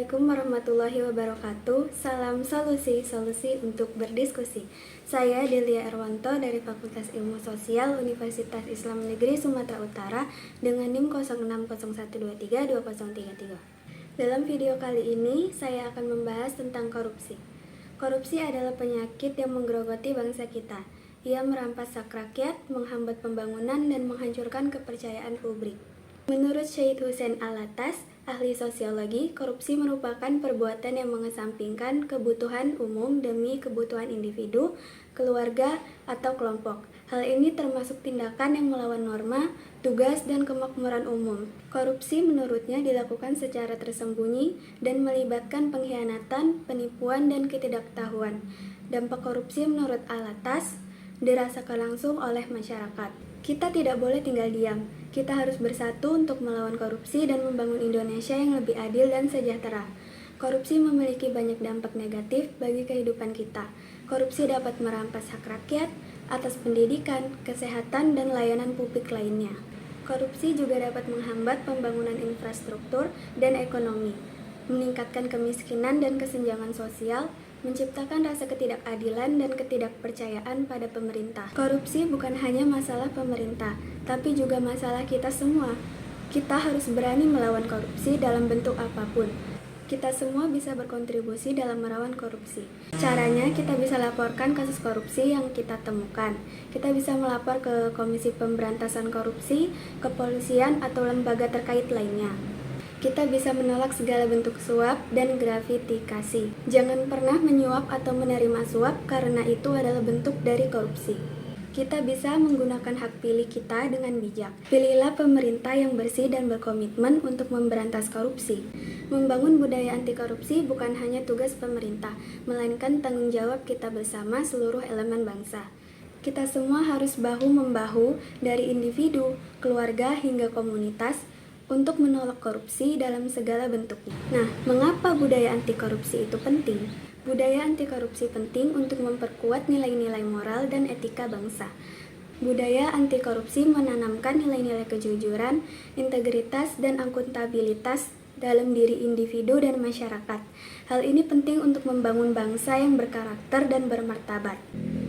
Assalamualaikum warahmatullahi wabarakatuh. Salam solusi untuk berdiskusi. Saya Delia Erwanto dari Fakultas Ilmu Sosial Universitas Islam Negeri Sumatera Utara dengan NIM 0601232033. Dalam video kali ini, saya akan membahas tentang korupsi. Korupsi adalah penyakit yang menggerogoti bangsa kita. Ia merampas hak rakyat, menghambat pembangunan, dan menghancurkan kepercayaan publik. Menurut Syed Hussein Alatas, ahli sosiologi, korupsi merupakan perbuatan yang mengesampingkan kebutuhan umum demi kebutuhan individu, keluarga, atau kelompok. Hal ini termasuk tindakan yang melawan norma, tugas, dan kemakmuran umum. Korupsi menurutnya dilakukan secara tersembunyi dan melibatkan pengkhianatan, penipuan, dan ketidaktahuan. Dampak korupsi menurut Alatas dirasakan langsung oleh masyarakat. Kita tidak boleh tinggal diam. Kita harus bersatu untuk melawan korupsi dan membangun Indonesia yang lebih adil dan sejahtera. Korupsi memiliki banyak dampak negatif bagi kehidupan kita. Korupsi dapat merampas hak rakyat atas pendidikan, kesehatan, dan layanan publik lainnya. Korupsi juga dapat menghambat pembangunan infrastruktur dan ekonomi, meningkatkan kemiskinan dan kesenjangan sosial, menciptakan rasa ketidakadilan dan ketidakpercayaan pada pemerintah. Korupsi bukan hanya masalah pemerintah, tapi juga masalah kita semua. Kita harus berani melawan korupsi dalam bentuk apapun. Kita semua bisa berkontribusi dalam melawan korupsi. Caranya, kita bisa laporkan kasus korupsi yang kita temukan. Kita bisa melapor ke Komisi Pemberantasan Korupsi, kepolisian, atau lembaga terkait lainnya. Kita bisa menolak segala bentuk suap dan gratifikasi. Jangan pernah menyuap atau menerima suap karena itu adalah bentuk dari korupsi. Kita bisa menggunakan hak pilih kita dengan bijak. Pilihlah pemerintah yang bersih dan berkomitmen untuk memberantas korupsi. Membangun budaya anti korupsi bukan hanya tugas pemerintah, melainkan tanggung jawab kita bersama seluruh elemen bangsa. Kita semua harus bahu-membahu dari individu, keluarga, hingga komunitas untuk menolak korupsi dalam segala bentuknya. Nah, mengapa budaya anti korupsi itu penting? Budaya anti korupsi penting untuk memperkuat nilai-nilai moral dan etika bangsa. Budaya anti korupsi menanamkan nilai-nilai kejujuran, integritas, dan akuntabilitas dalam diri individu dan masyarakat. Hal ini penting untuk membangun bangsa yang berkarakter dan bermartabat.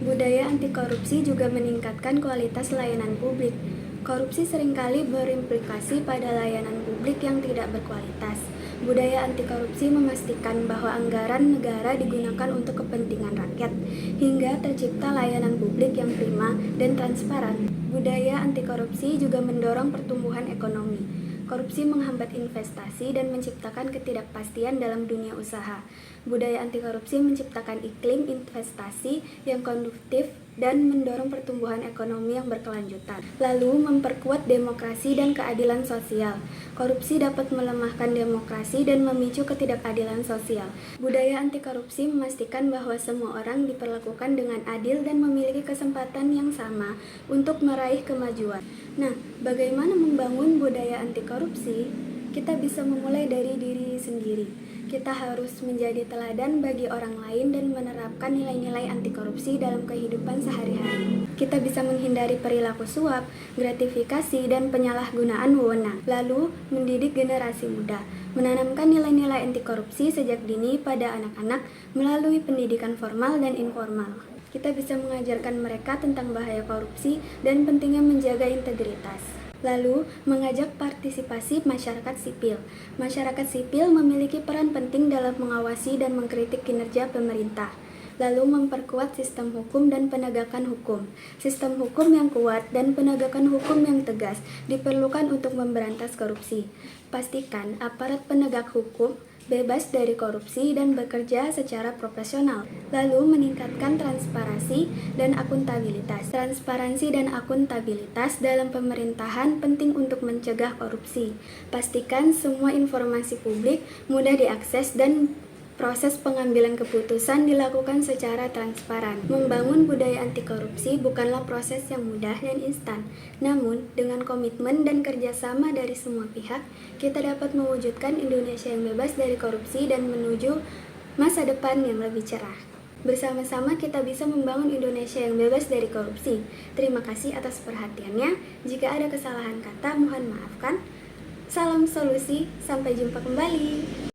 Budaya anti korupsi juga meningkatkan kualitas layanan publik. Korupsi seringkali berimplikasi pada layanan publik yang tidak berkualitas. Budaya anti korupsi memastikan bahwa anggaran negara digunakan untuk kepentingan rakyat, hingga tercipta layanan publik yang prima dan transparan. Budaya anti korupsi juga mendorong pertumbuhan ekonomi. Korupsi menghambat investasi dan menciptakan ketidakpastian dalam dunia usaha. Budaya anti korupsi menciptakan iklim investasi yang kondusif dan mendorong pertumbuhan ekonomi yang berkelanjutan. Lalu, memperkuat demokrasi dan keadilan sosial. Korupsi dapat melemahkan demokrasi dan memicu ketidakadilan sosial. Budaya anti korupsi memastikan bahwa semua orang diperlakukan dengan adil dan memiliki kesempatan yang sama untuk meraih kemajuan. Nah, bagaimana membangun budaya anti korupsi? Kita bisa memulai dari diri sendiri. Kita harus menjadi teladan bagi orang lain dan menerapkan nilai-nilai anti korupsi dalam kehidupan sehari-hari. Kita bisa menghindari perilaku suap, gratifikasi, dan penyalahgunaan wewenang. Lalu, mendidik generasi muda, menanamkan nilai-nilai anti korupsi sejak dini pada anak-anak melalui pendidikan formal dan informal. Kita bisa mengajarkan mereka tentang bahaya korupsi dan pentingnya menjaga integritas. Lalu, mengajak partisipasi masyarakat sipil. Masyarakat sipil memiliki peran penting dalam mengawasi dan mengkritik kinerja pemerintah. Lalu, memperkuat sistem hukum dan penegakan hukum. Sistem hukum yang kuat dan penegakan hukum yang tegas diperlukan untuk memberantas korupsi. Pastikan aparat penegak hukum bebas dari korupsi dan bekerja secara profesional. Lalu, meningkatkan transparansi dan akuntabilitas. Transparansi dan akuntabilitas dalam pemerintahan penting untuk mencegah korupsi. Pastikan semua informasi publik mudah diakses dan proses pengambilan keputusan dilakukan secara transparan. Membangun budaya anti korupsi bukanlah proses yang mudah dan instan. Namun, dengan komitmen dan kerjasama dari semua pihak, kita dapat mewujudkan Indonesia yang bebas dari korupsi dan menuju masa depan yang lebih cerah. Bersama-sama kita bisa membangun Indonesia yang bebas dari korupsi. Terima kasih atas perhatiannya. Jika ada kesalahan kata, mohon maafkan. Salam solusi, sampai jumpa kembali.